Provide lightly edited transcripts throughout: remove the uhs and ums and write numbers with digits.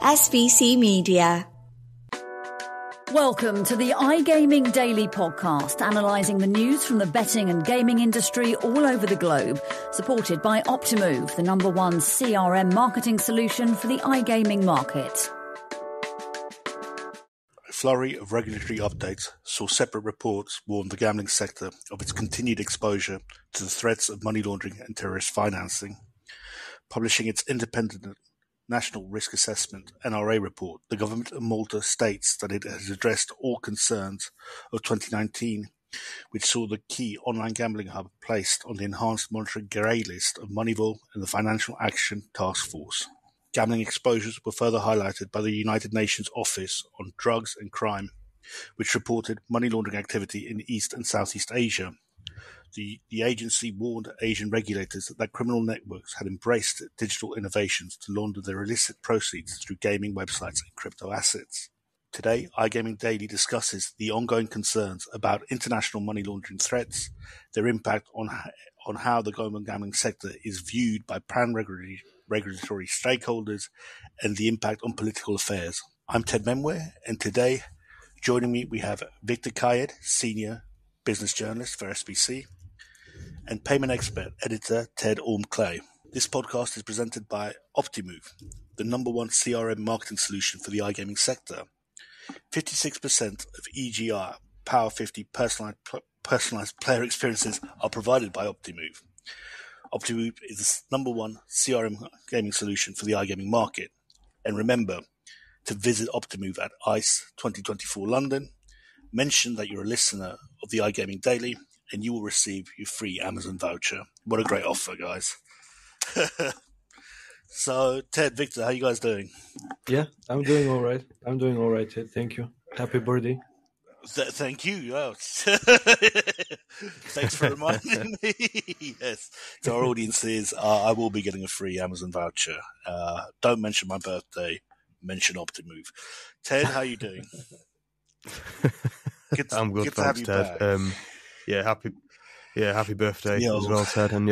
SBC Media. Welcome to the iGaming Daily Podcast, analysing the news from the betting and gaming industry all over the globe, supported by Optimove, the #1 CRM marketing solution for the iGaming market. A flurry of regulatory updates saw separate reports warn the gambling sector of its continued exposure to the threats of money laundering and terrorist financing. Publishing its independent National Risk Assessment (NRA) report, the government of Malta states that it has addressed all concerns of 2019, which saw the key online gambling hub placed on the enhanced monitoring grey list of MONEYVAL and the Financial Action Task Force. Gambling exposures were further highlighted by the United Nations Office on Drugs and Crime, which reported money laundering activity in East and Southeast Asia. The agency warned Asian regulators that criminal networks had embraced digital innovations to launder their illicit proceeds through gaming websites and crypto assets. Today, iGaming Daily discusses the ongoing concerns about international money laundering threats, their impact on how the global gambling sector is viewed by pan-regulatory stakeholders, and the impact on political affairs. I'm Ted Menmuir, and today, joining me, we have Viktor Kayed, Senior Business Journalist for SBC, and payment expert editor Ted Orme-Claye. This podcast is presented by Optimove, the #1 CRM marketing solution for the iGaming sector. 56% of EGR Power 50 personalized player experiences are provided by Optimove. Optimove is the #1 CRM gaming solution for the iGaming market. And remember to visit Optimove at ICE 2024 London. Mention that you're a listener of the iGaming Daily, and you will receive your free Amazon voucher. What a great offer, guys. So, Ted, Victor, how you guys doing? Yeah, I'm doing all right. Ted. Thank you. Happy birthday. Thank you. Oh. Thanks for reminding me. Yes. To our audiences, I will be getting a free Amazon voucher. Don't mention my birthday. Mention Optimove. Ted, how you doing? I'm good, thanks, Ted. Happy birthday as well, Ted. And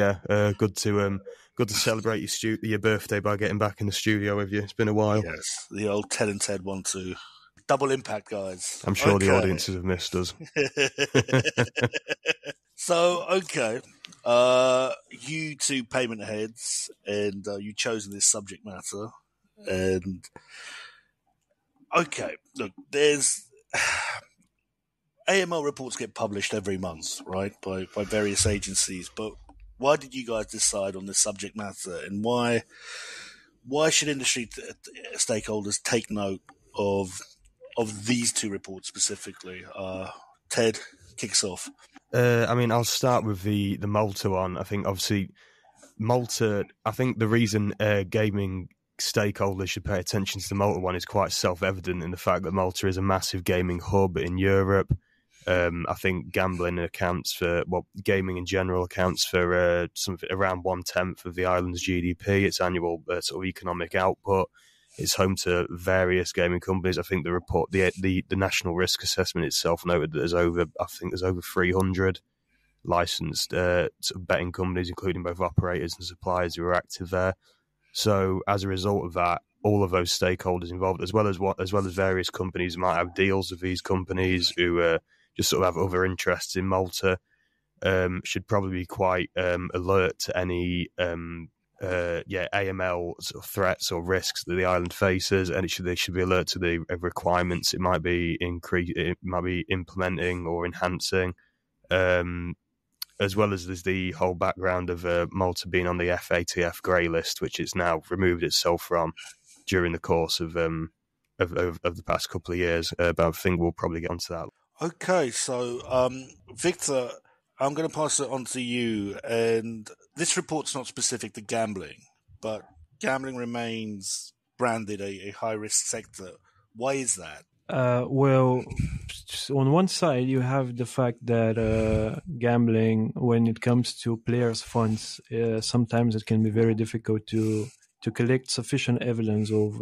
good to celebrate your birthday by getting back in the studio with you. It's been a while. Yes, the old Ted and Ted 1-2. Double impact, guys. I'm sure the audiences have missed us. So, you two payment heads, and you've chosen this subject matter. And, look, there's... AML reports get published every month, right, by various agencies. But why did you guys decide on this subject matter, and why should industry stakeholders take note of these two reports specifically? Ted, kick us off. I'll start with the Malta one. I think obviously Malta. I think the reason gaming stakeholders should pay attention to the Malta one is quite self-evident in the fact that Malta is a massive gaming hub in Europe. I think gaming in general accounts for something around 1/10 of the island's GDP, its annual sort of economic output. It's home to various gaming companies. I think the report, the National Risk Assessment itself noted that there's over 300 licensed sort of betting companies, including both operators and suppliers who are active there. So as a result of that, all of those stakeholders involved, as well as various companies who might have deals with these companies who just sort of have other interests in Malta, should probably be quite alert to any AML sort of threats or risks that the island faces, and they should be alert to the requirements it might be implementing or enhancing. As well as there's the whole background of Malta being on the FATF grey list, which it's now removed itself from during the course of the past couple of years. But I think we'll probably get onto that. Okay, so Victor, I'm going to pass it on to you. And this report's not specific to gambling, but gambling remains branded a high-risk sector. Why is that? Well, on one side, you have the fact that gambling, when it comes to players' funds, sometimes it can be very difficult to collect sufficient evidence of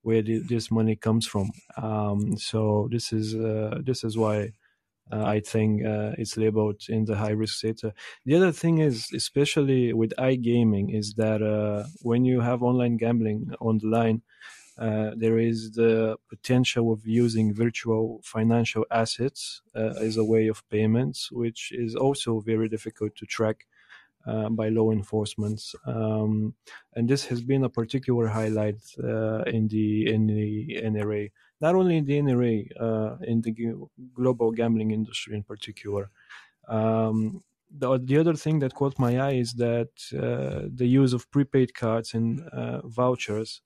where this money comes from. So this is why I think it's labeled in the high-risk sector. The other thing is, especially with iGaming, is that when you have online gambling on the line, There is the potential of using virtual financial assets as a way of payments, which is also very difficult to track by law enforcement. And this has been a particular highlight in the NRA, not only in the NRA, in the global gambling industry in particular. The other thing that caught my eye is that the use of prepaid cards and vouchers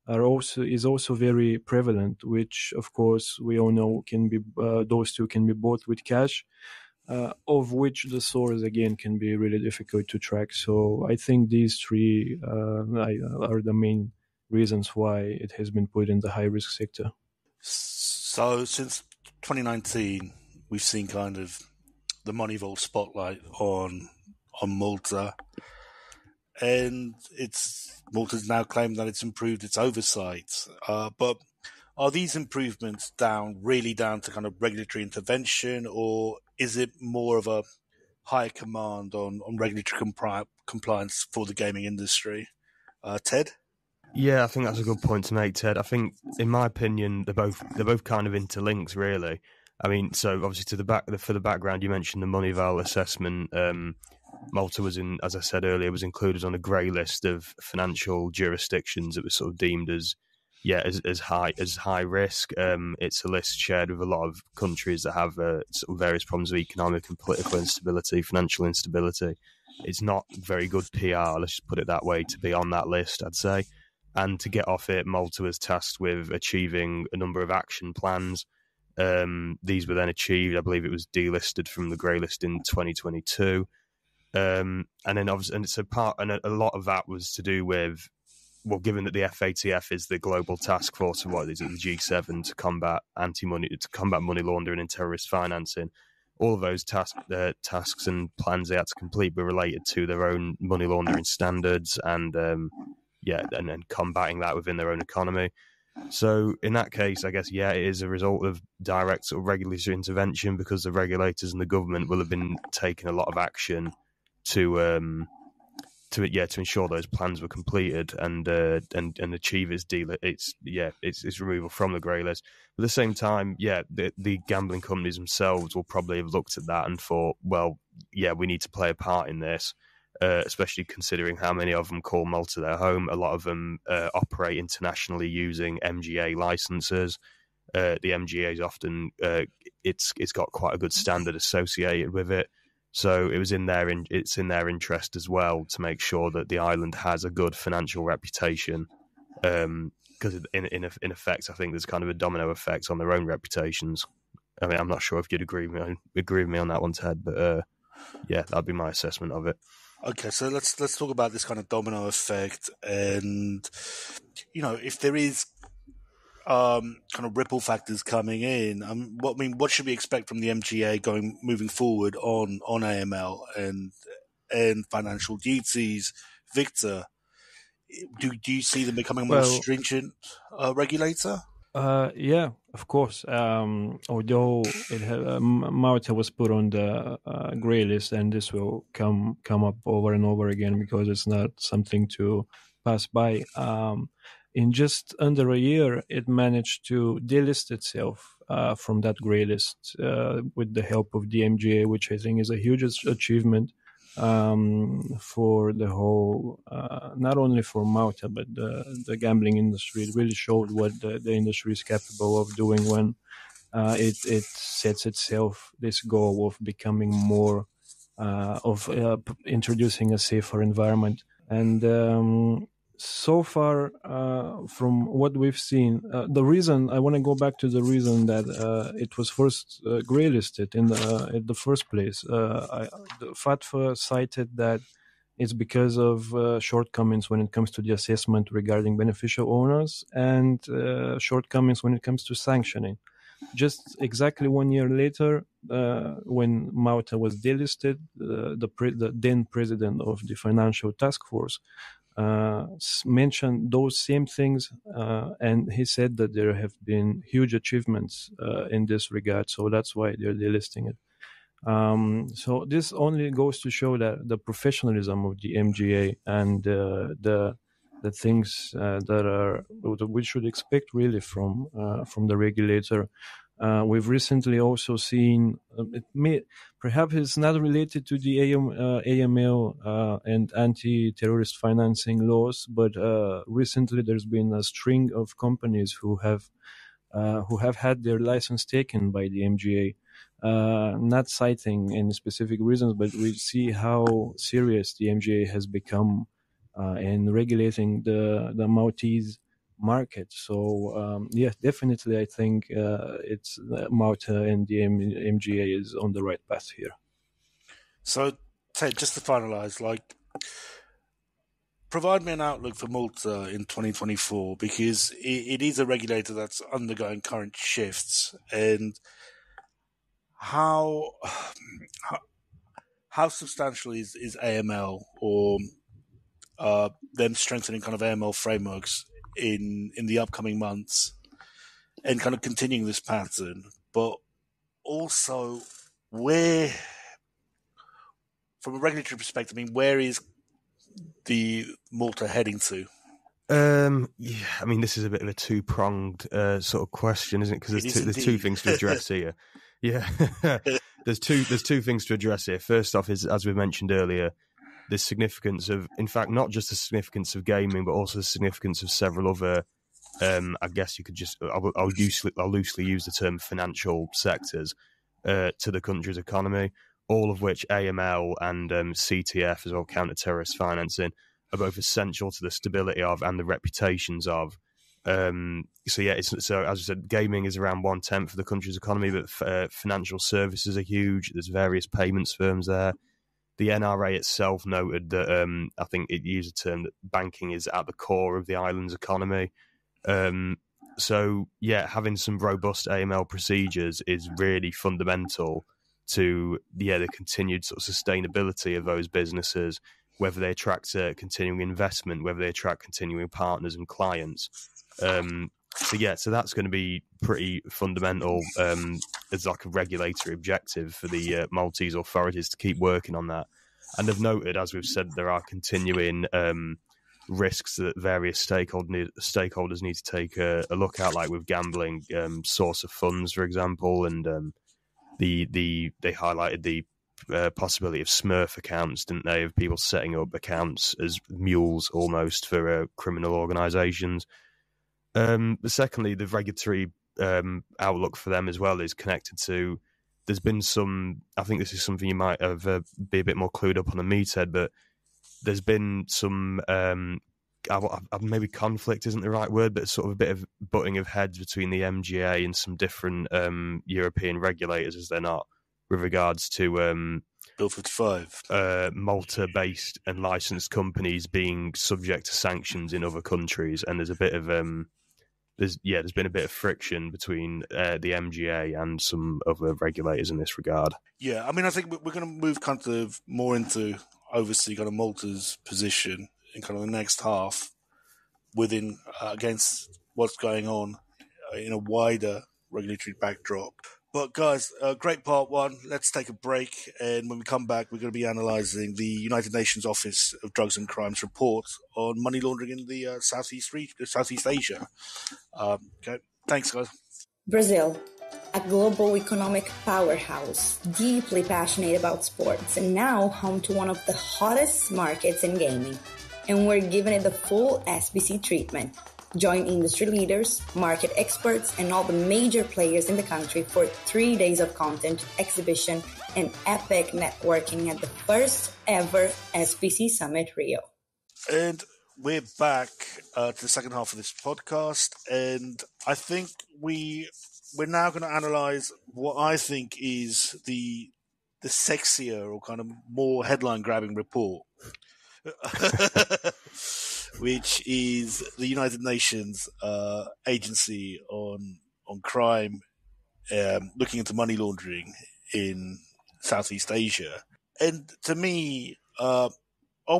is also very prevalent, which of course we all know can be those two can be bought with cash, of which the source again can be really difficult to track. So I think these three are the main reasons why it has been put in the high risk sector. So since 2019, we've seen kind of the MONEYVAL spotlight on Malta, and Malta's now claimed that it's improved its oversight. But are these improvements really down to kind of regulatory intervention, or is it more of a higher command on regulatory compliance for the gaming industry? Ted? Yeah, I think that's a good point to make, Ted. I think, in my opinion, they're both kind of interlinked, really. I mean, so obviously for the background, you mentioned the MONEYVAL assessment. Malta was as I said earlier, was included on a grey list of financial jurisdictions that was sort of deemed as high risk. It's a list shared with a lot of countries that have sort of various problems of economic and political instability, financial instability. It's not very good PR, let's just put it that way, to be on that list, I'd say. And to get off it, Malta was tasked with achieving a number of action plans. These were then achieved. I believe it was delisted from the grey list in 2022. And then obviously, and a lot of that was to do with, well, given that the FATF is the global task force of what is it, the G7 to combat money laundering and terrorist financing, all of those tasks and plans they had to complete were related to their own money laundering standards and then combating that within their own economy. So in that case, I guess, it is a result of direct sort of regulatory intervention, because the regulators and the government will have been taking a lot of action to ensure those plans were completed and achieve its removal from the grey list. But at the same time, the gambling companies themselves will probably have looked at that and thought, well, we need to play a part in this. Especially considering how many of them call Malta their home. A lot of them operate internationally using MGA licenses. The MGA is often it's got quite a good standard associated with it, so it's in their interest as well to make sure that the island has a good financial reputation. Because in effect, I think there's kind of a domino effect on their own reputations. I mean, I'm not sure if you'd agree with me on that one, Ted, but that'd be my assessment of it. Okay, so let's talk about this kind of domino effect, and if there is kind of ripple factors coming in. What should we expect from the MGA moving forward on AML and financial duties? Viktor, do you see them becoming a more stringent regulator? Yeah, of course. Although Malta was put on the grey list, and this will come up over and over again because it's not something to pass by. In just under a year, it managed to delist itself from that grey list with the help of the MGA, which I think is a huge achievement for the whole, not only for Malta, but the gambling industry. It really showed what the industry is capable of doing when it sets itself this goal of becoming more, introducing a safer environment. And so far, from what we've seen, the reason I want to go back to the reason that it was first grey listed in the first place. The FATF cited that it's because of shortcomings when it comes to the assessment regarding beneficial owners and shortcomings when it comes to sanctioning. Just exactly 1 year later, when Malta was delisted, the then president of the Financial Task Force mentioned those same things, and he said that there have been huge achievements in this regard, so that's why they're delisting it. So this only goes to show that the professionalism of the MGA and the the things that we should expect really from the regulator. We've recently also seen, perhaps it's not related to the AML and anti-terrorist financing laws, but recently there's been a string of companies who have had their license taken by the MGA, not citing any specific reasons, but we see how serious the MGA has become in regulating the Maltese market. So definitely I think it's Malta and the MGA is on the right path here. So Ted, just to finalize, provide me an outlook for Malta in 2024, because it is a regulator that's undergoing current shifts, and how substantial is AML or them strengthening kind of AML frameworks in the upcoming months and kind of continuing this pattern, but also where, from a regulatory perspective, where is the Malta heading to? This is a bit of a two-pronged sort of question, isn't it? Because there's two things to address here. Yeah, there's two things to address here. First off is, as we mentioned earlier, the significance of, in fact, not just the significance of gaming, but also the significance of several other, I guess you could just, I'll loosely use the term financial sectors to the country's economy, all of which AML and CTF, as well, counter-terrorist financing, are both essential to the stability of and the reputations of. So as I said, gaming is around 1/10 of the country's economy, but financial services are huge. There's various payments firms there. The NRA itself noted that I think it used a term that banking is at the core of the island's economy. Having some robust AML procedures is really fundamental to the continued sort of sustainability of those businesses, whether they attract continuing investment, whether they attract continuing partners and clients. So that's going to be pretty fundamental as like a regulatory objective for the Maltese authorities to keep working on that. And they've noted, as we've said, there are continuing risks that various stakeholders need to take a look at, like with gambling, source of funds, for example, and they highlighted the possibility of Smurf accounts, didn't they, of people setting up accounts as mules almost for criminal organisations. Secondly, the regulatory outlook for them as well is connected to, there's been some, I think this is something you might have be a bit more clued up on than me, Ted, but there's been some, maybe conflict isn't the right word, but sort of a bit of butting of heads between the MGA and some different European regulators, is there not, with regards to Bill 55, Malta-based and licensed companies being subject to sanctions in other countries, and there's a bit of there's been a bit of friction between the MGA and some other regulators in this regard. Yeah, I think we're going to move kind of more into oversee kind of Malta's position in kind of the next half within against what's going on in a wider regulatory backdrop. But guys, great part one. Let's take a break, and when we come back, we're going to be analysing the United Nations Office of Drugs and Crimes report on money laundering in the Southeast Asia. Okay, thanks, guys. Brazil, a global economic powerhouse, deeply passionate about sports, and now home to one of the hottest markets in gaming. And we're giving it the full SBC treatment. Join industry leaders, market experts, and all the major players in the country for 3 days of content, exhibition, and epic networking at the first ever SBC Summit Rio. And we're back to the second half of this podcast, and I think we're now going to analyse what I think is the sexier or kind of more headline-grabbing report. Which is the United Nations Agency on Crime, looking into money laundering in Southeast Asia. And to me, are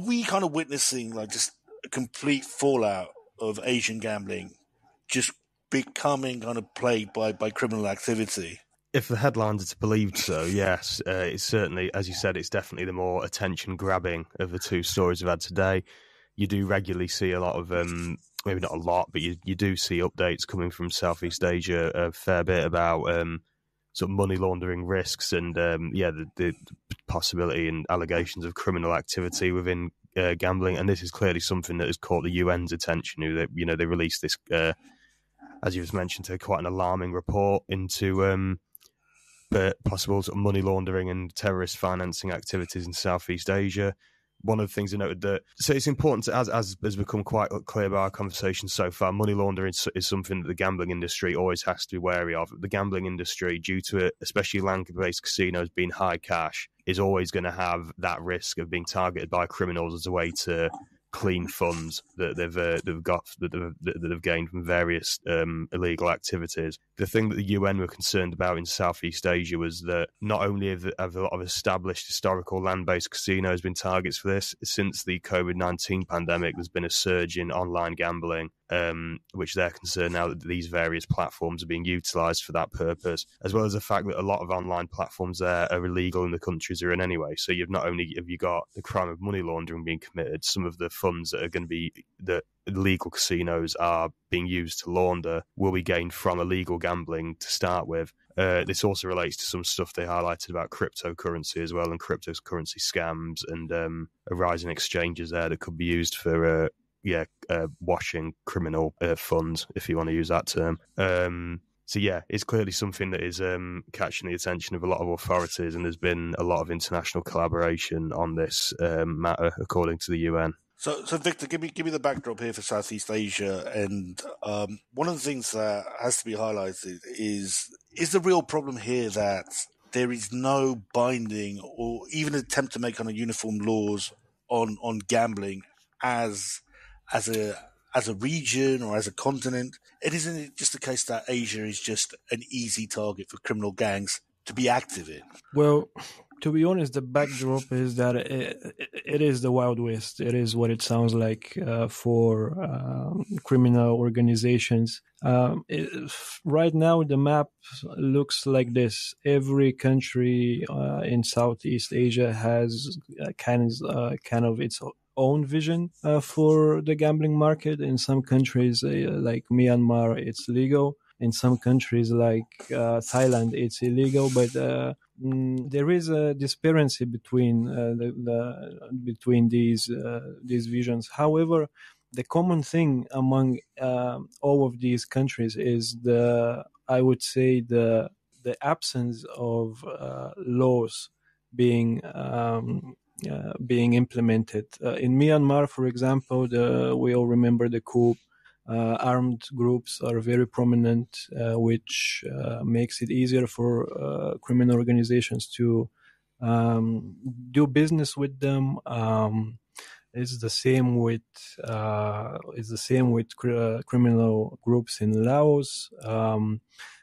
we kind of witnessing just a complete fallout of Asian gambling just becoming kind of plagued by criminal activity? If the headlines are to believed so, yes. It's certainly, as you said, it's definitely the more attention-grabbing of the two stories we've had today. you do regularly see a lot of, maybe not a lot, but you do see updates coming from Southeast Asia a fair bit about sort of money laundering risks and, the possibility and allegations of criminal activity within gambling. And this is clearly something that has caught the UN's attention. They released this, as you just mentioned, quite an alarming report into possible sort of money laundering and terrorist financing activities in Southeast Asia. One of the things I noted so it's important as has become quite clear by our conversation so far, money laundering is something that the gambling industry always has to be wary of. The gambling industry, due to it, especially land-based casinos being high cash, is always going to have that risk of being targeted by criminals as a way to clean funds that they've gained from various illegal activities. The thing that the UN were concerned about in Southeast Asia was that not only have a lot of established historical land-based casinos been targets for this, since the COVID-19 pandemic, there's been a surge in online gambling, which they're concerned now that these various platforms are being utilised for that purpose, as well as the fact that a lot of online platforms there are illegal in the countries they're in anyway. So you've not only have you got the crime of money laundering being committed, some of the funds that are going to be that illegal casinos are being used to launder will be gained from illegal gambling to start with. This also relates to some stuff they highlighted about cryptocurrency as well, and cryptocurrency scams and a rise in exchanges there that could be used for washing criminal funds, if you want to use that term. So yeah, it's clearly something that is catching the attention of a lot of authorities, and there's been a lot of international collaboration on this matter, according to the UN. So Victor, give me the backdrop here for Southeast Asia, and one of the things that has to be highlighted is the real problem here that there is no binding or even attempt to make kind of uniform laws on gambling as a region or as a continent. It isn't just the case that Asia is just an easy target for criminal gangs to be active in. Well, to be honest, the backdrop is that it is the Wild West. It is what it sounds like for criminal organizations. Right now, the map looks like this. Every country in Southeast Asia has kind of its own vision for the gambling market. In some countries, like Myanmar, it's legal. In some countries, like Thailand, it's illegal. But there is a disparity between between these visions. However, the common thing among all of these countries is I would say the absence of laws being implemented. In Myanmar, for example, we all remember the coup. Armed groups are very prominent, which makes it easier for criminal organizations to do business with them. It's the same with criminal groups in Laos.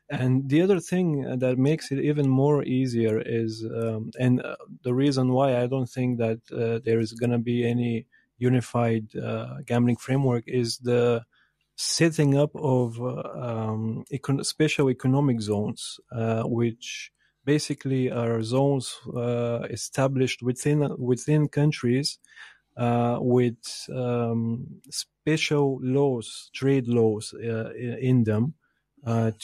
And the other thing that makes it even more easier is, the reason why I don't think that there is going to be any unified gambling framework is the setting up of special economic zones, which basically are zones established within countries with special laws, trade laws in them.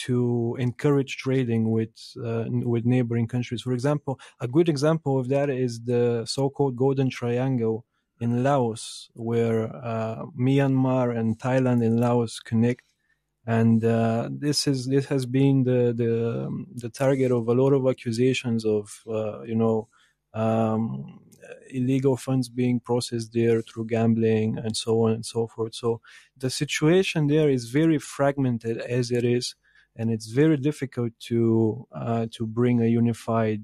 To encourage trading with neighboring countries. For example, a good example of that is the so-called Golden Triangle in Laos, where Myanmar and Thailand and Laos connect, and this has been the target of a lot of accusations of illegal funds being processed there through gambling and so on and so forth. So the situation there is very fragmented as it is, and it's very difficult to bring a unified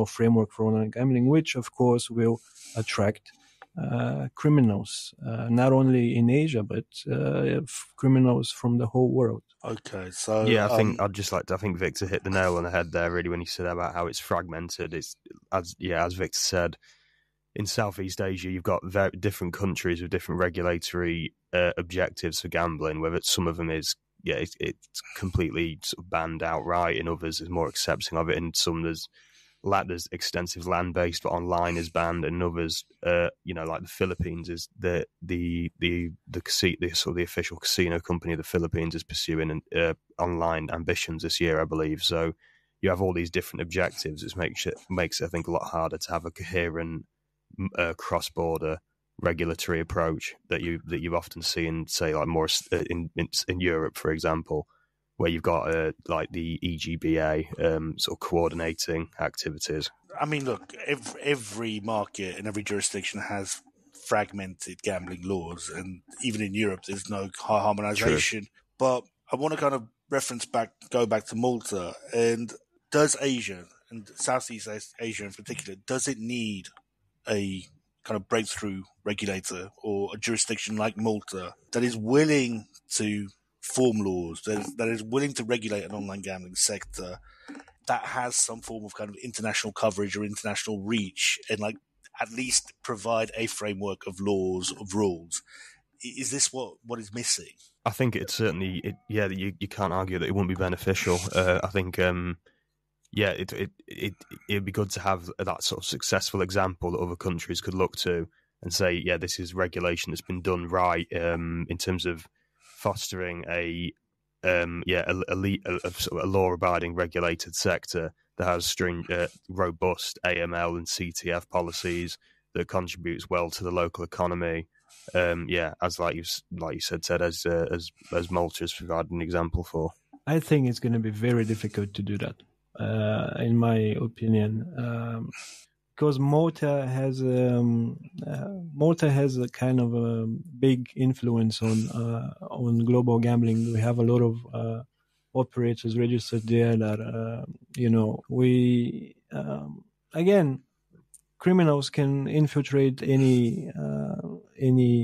framework for online gambling, which of course will attract criminals, not only in Asia but criminals from the whole world. Okay, so yeah, I think Victor hit the nail on the head there, really, when he said about how it's fragmented. It's as Victor said, in Southeast Asia, you've got very different countries with different regulatory objectives for gambling. Whether some of them is it's completely sort of banned outright, in others is more accepting of it, and some there's there's extensive land-based, but online is banned, and others, like the Philippines is the sort of the official casino company of the Philippines is pursuing online ambitions this year, I believe. So you have all these different objectives. It makes it, I think, a lot harder to have a coherent cross-border regulatory approach that you often see in, say, like more in Europe, for example, where you've got like the EGBA sort of coordinating activities. I mean, look, every market and every jurisdiction has fragmented gambling laws, and even in Europe, there's no harmonization. True. But I want to kind of go back to Malta. And does Asia, and Southeast Asia in particular, does it need a kind of breakthrough regulator or a jurisdiction like Malta that is willing to form laws, that is willing to regulate an online gambling sector that has some form of kind of international coverage or international reach, and like at least provide a framework of laws, of rules? Is this what is missing? I think it's certainly, you can't argue that it wouldn't be beneficial. I think, it'd be good to have that sort of successful example that other countries could look to and say, yeah, this is regulation that's been done right in terms of fostering a law-abiding regulated sector that has robust AML and CTF policies that contributes well to the local economy. As like you said, Ted, as Malta has provided an example for. I think it's going to be very difficult to do that, in my opinion, because Malta has a kind of a big influence on global gambling. We have a lot of operators registered there that again, criminals can infiltrate any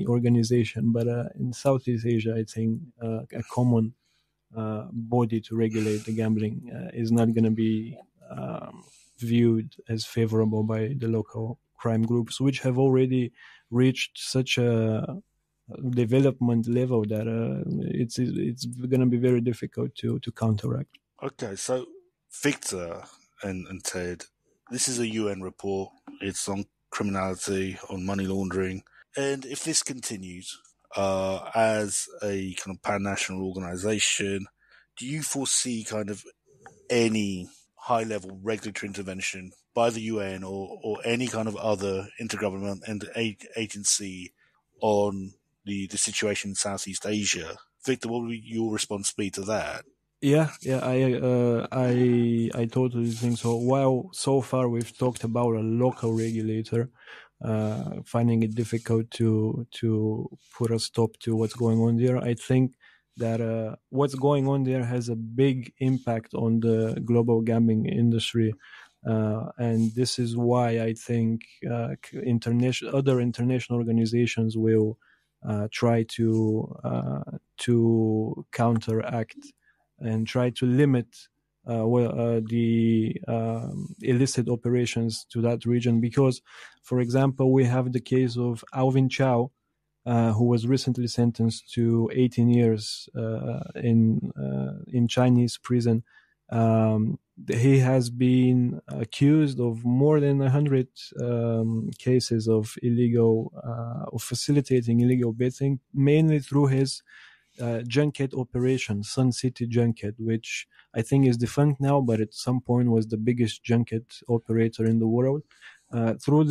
organization, but in Southeast Asia, I think a common body to regulate the gambling is not going to be viewed as favorable by the local crime groups, which have already reached such a development level that it's going to be very difficult to counteract. Okay, so Viktor and Ted, this is a UN report. It's on criminality, on money laundering. And if this continues as a kind of pan-national organization, do you foresee kind of any high-level regulatory intervention by the UN or any kind of other intergovernmental agency on the situation in Southeast Asia? Viktor, what would your response be to that? I totally think so. While so far we've talked about a local regulator, finding it difficult to put a stop to what's going on there, I think that what's going on there has a big impact on the global gambling industry, and this is why I think other international organizations will try to counteract and try to limit the illicit operations to that region. Because, for example, we have the case of Alvin Chow, who was recently sentenced to 18 years in Chinese prison. He has been accused of more than 100 cases of of facilitating illegal betting, mainly through his junket operation, Sun City Junket, which I think is defunct now, but at some point was the biggest junket operator in the world. Through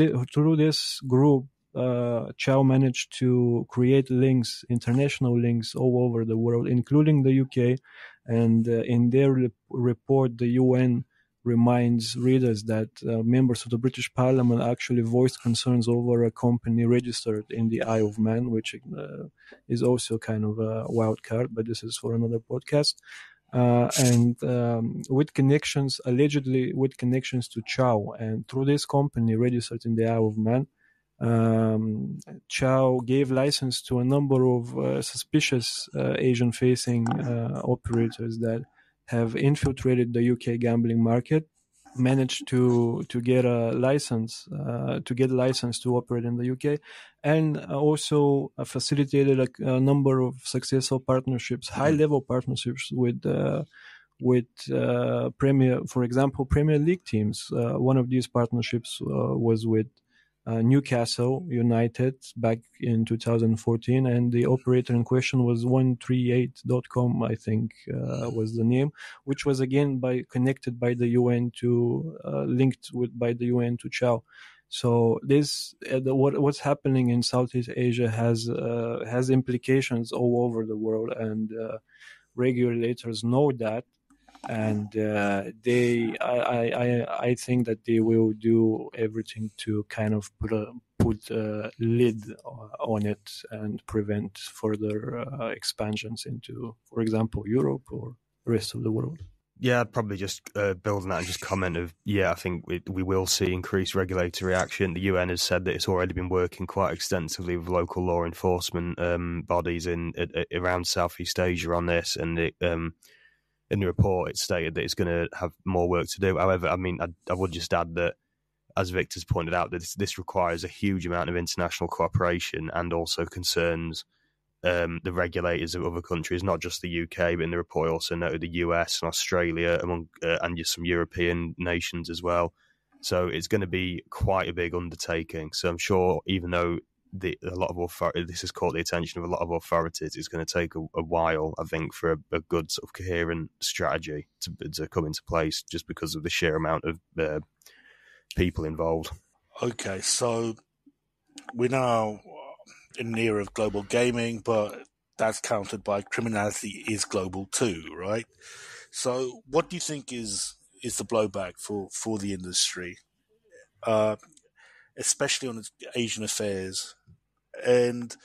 this group, Chow managed to create links, international links all over the world, including the UK. And in their report, the UN reminds readers that members of the British Parliament actually voiced concerns over a company registered in the Isle of Man, which is also kind of a wild card, but this is for another podcast. Allegedly with connections to Chow, and through this company registered in the Isle of Man, Chow gave license to a number of suspicious Asian-facing operators that have infiltrated the UK gambling market, managed to get a license to operate in the UK, and also facilitated a number of successful partnerships, high-level partnerships with with for example, Premier League teams. One of these partnerships was with Newcastle United back in 2014, and the operator in question was 138.com, I think was the name, which was again connected by the UN to linked by the UN to Chow. So this what's happening in Southeast Asia has implications all over the world, and regulators know that, and I think that they will do everything to kind of put a lid on it and prevent further expansions into, for example, Europe or the rest of the world. Yeah, I'd probably just build on that and just comment of, I think we will see increased regulatory action. The UN has said that it's already been working quite extensively with local law enforcement bodies around Southeast Asia on this, and in the report, it stated that it's going to have more work to do. However, I mean, I would just add that, as Viktor's pointed out, that this requires a huge amount of international cooperation and also concerns the regulators of other countries, not just the UK, but in the report also noted the US and Australia and just some European nations as well. So it's going to be quite a big undertaking. So I'm sure, even though this has caught the attention of a lot of authorities, it's going to take a while, I think, for a good sort of coherent strategy to come into place, just because of the sheer amount of people involved. Okay, so we're now in the era of global gaming, but that's countered by criminality is global too, right? So what do you think is the blowback for the industry, especially on its Asian affairs? And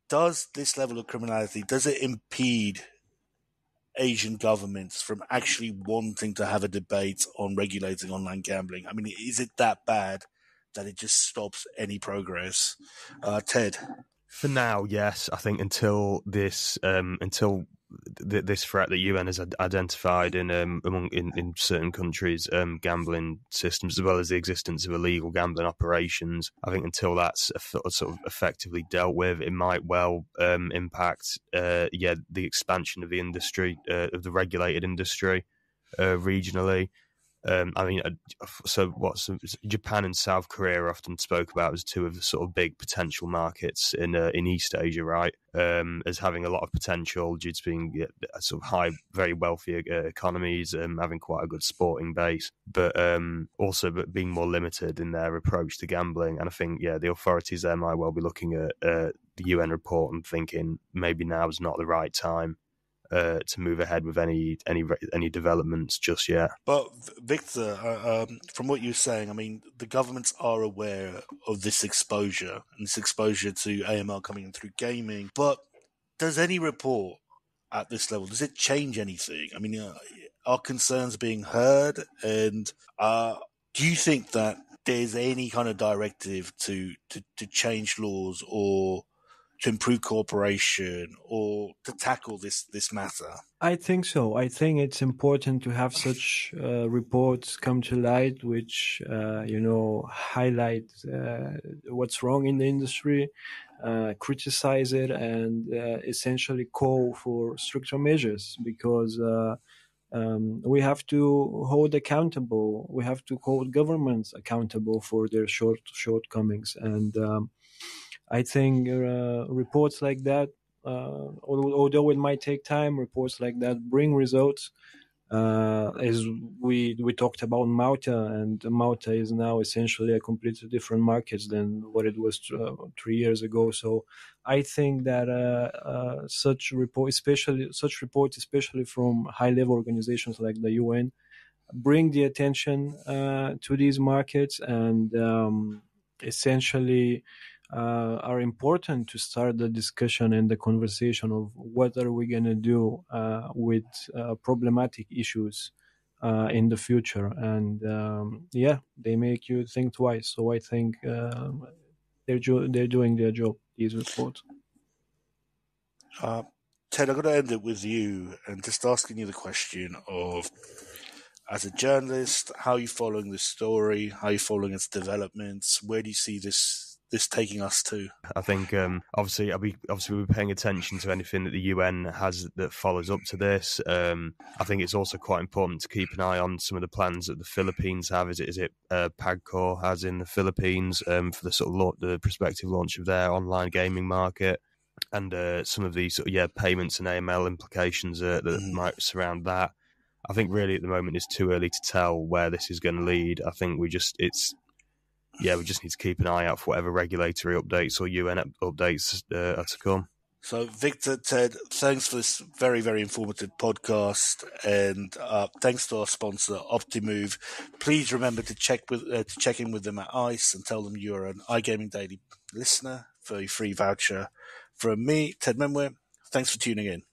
does this level of criminality, does it impede Asian governments from actually wanting to have a debate on regulating online gambling? I mean, is it that bad that it just stops any progress? Ted? For now, yes. I think until this threat that UN has identified in certain countries, gambling systems, as well as the existence of illegal gambling operations, I think until that's sort of effectively dealt with, it might well impact the expansion of the industry, of the regulated industry regionally. Japan and South Korea are often spoke about as two of the sort of big potential markets in East Asia, right? As having a lot of potential due to being sort of high, very wealthy economies, having quite a good sporting base, but being more limited in their approach to gambling. And I think, the authorities there might well be looking at the UN report and thinking maybe now is not the right time to move ahead with any developments just yet. But Viktor, from what you're saying, I mean, the governments are aware of this exposure to AML coming in through gaming. But does any report at this level, does it change anything? I mean, are concerns being heard? And do you think that there's any kind of directive to change laws or to improve cooperation or to tackle this matter? I think so. I think it's important to have such reports come to light, which highlight what's wrong in the industry, criticize it, and essentially call for stricter measures, because we have to hold accountable. We have to hold governments accountable for their shortcomings, and I think reports like that, although it might take time, reports like that bring results. As we talked about Malta, and Malta is now essentially a completely different market than what it was 3 years ago. So I think that such reports, especially from high-level organizations like the UN, bring the attention to these markets, and essentially are important to start the discussion and the conversation of what are we going to do with problematic issues in the future. And they make you think twice. So I think they're doing their job, these reports. Ted, I'm going to end it with you and just asking you the question of, as a journalist, how are you following this story? How are you following its developments? Where do you see this this taking us to? I think obviously we're paying attention to anything that the UN has that follows up to this. I think it's also quite important to keep an eye on some of the plans that the Philippines have. Is it PAGCOR has in the Philippines for the sort of the prospective launch of their online gaming market, and some of these payments and AML implications that might surround that. I think really at the moment it's too early to tell where this is going to lead. I think we just need to keep an eye out for whatever regulatory updates or UN updates are to come. So, Viktor, Ted, thanks for this very, very informative podcast, and thanks to our sponsor, OptiMove. Please remember to check in with them at ICE and tell them you're an iGaming Daily listener for a free voucher. From me, Ted Menmuir, thanks for tuning in.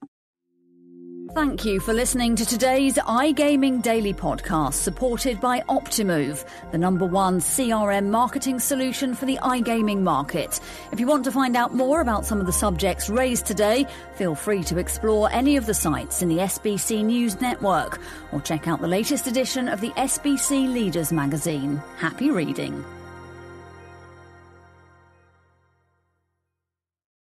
Thank you for listening to today's iGaming Daily podcast, supported by OptiMove, the #1 CRM marketing solution for the iGaming market. If you want to find out more about some of the subjects raised today, feel free to explore any of the sites in the SBC News network or check out the latest edition of the SBC Leaders magazine. Happy reading.